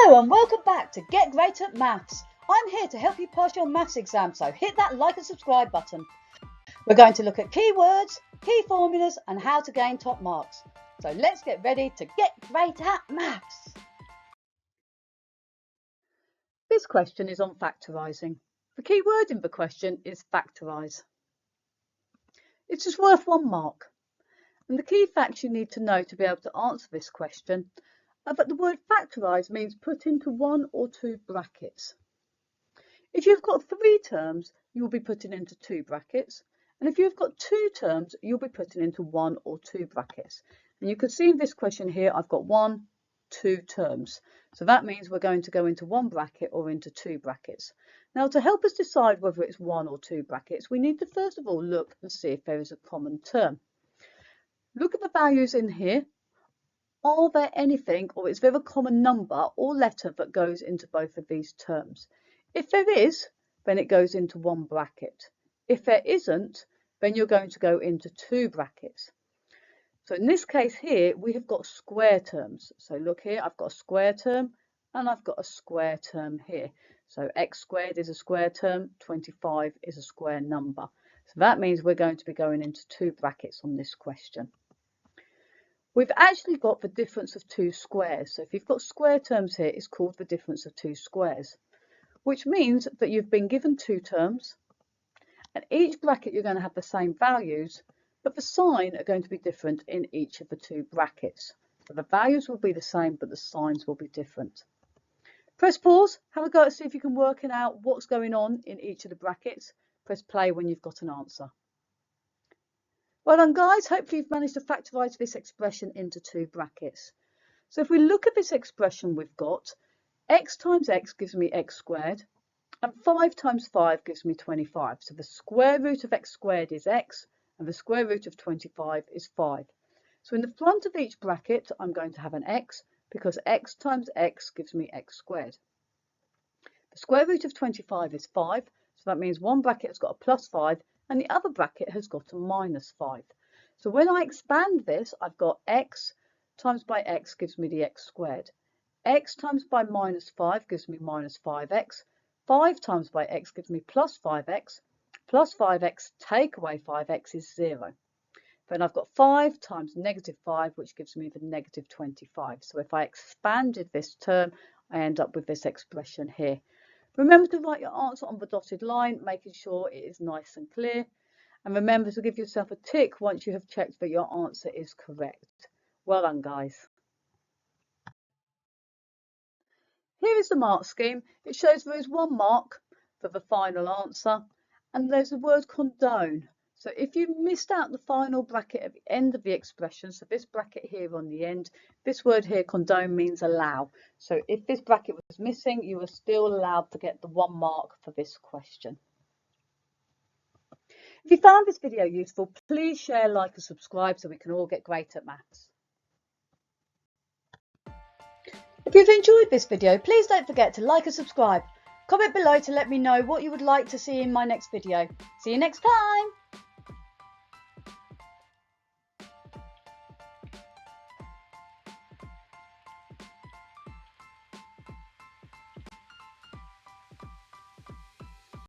Hello and welcome back to Get Great at Maths. I'm here to help you pass your maths exam, so hit that like and subscribe button. We're going to look at keywords, key formulas and how to gain top marks. So let's get ready to get great at maths. This question is on factorising. The key word in the question is factorise. It's just worth 1 mark. And the key facts you need to know to be able to answer this question are that the word factorise means put into 1 or 2 brackets. If you've got 3 terms, you'll be putting into 2 brackets. And if you've got 2 terms, you'll be putting into 1 or 2 brackets. And you can see in this question here, I've got 1, 2 terms. So that means we're going to go into 1 bracket or into 2 brackets. Now, to help us decide whether it's 1 or 2 brackets, we need to first of all look and see if there is a common term. Look at the values in here. Are there anything, or is there a common number or letter that goes into both of these terms? If there is, then it goes into 1 bracket. If there isn't, then you're going to go into 2 brackets. So in this case here, we have got square terms. So look here, I've got a square term and I've got a square term here. So x squared is a square term, 25 is a square number. So that means we're going to be going into 2 brackets on this question. We've actually got the difference of 2 squares. So if you've got square terms here, it's called the difference of 2 squares, which means that you've been given 2 terms, and each bracket you're going to have the same values, but the sign are going to be different in each of the 2 brackets. So the values will be the same, but the signs will be different. Press pause, have a go to see if you can work out what's going on in each of the brackets. Press play when you've got an answer. Well done, guys. Hopefully you've managed to factorise this expression into 2 brackets. So if we look at this expression, we've got x times x gives me x squared, and 5 times 5 gives me 25. So the square root of x squared is x, and the square root of 25 is 5. So in the front of each bracket, I'm going to have an x, because x times x gives me x squared. The square root of 25 is 5, so that means one bracket has got a plus 5, and the other bracket has got a minus 5. So when I expand this, I've got x times by x gives me the x squared. X times by minus 5 gives me minus 5x. 5 times by x gives me plus 5x. Plus 5x take away 5x is 0. Then I've got 5 times negative 5, which gives me the negative 25. So if I expanded this term, I end up with this expression here. Remember to write your answer on the dotted line, making sure it is nice and clear. And remember to give yourself a tick once you have checked that your answer is correct. Well done, guys. Here is the mark scheme. It shows there is 1 mark for the final answer, and there's the word condone. So if you missed out the final bracket at the end of the expression, so this bracket here on the end, this word here, condone, means allow. So if this bracket was missing, you were still allowed to get the 1 mark for this question. If you found this video useful, please share, like and subscribe so we can all get great at maths. If you've enjoyed this video, please don't forget to like and subscribe. Comment below to let me know what you would like to see in my next video. See you next time!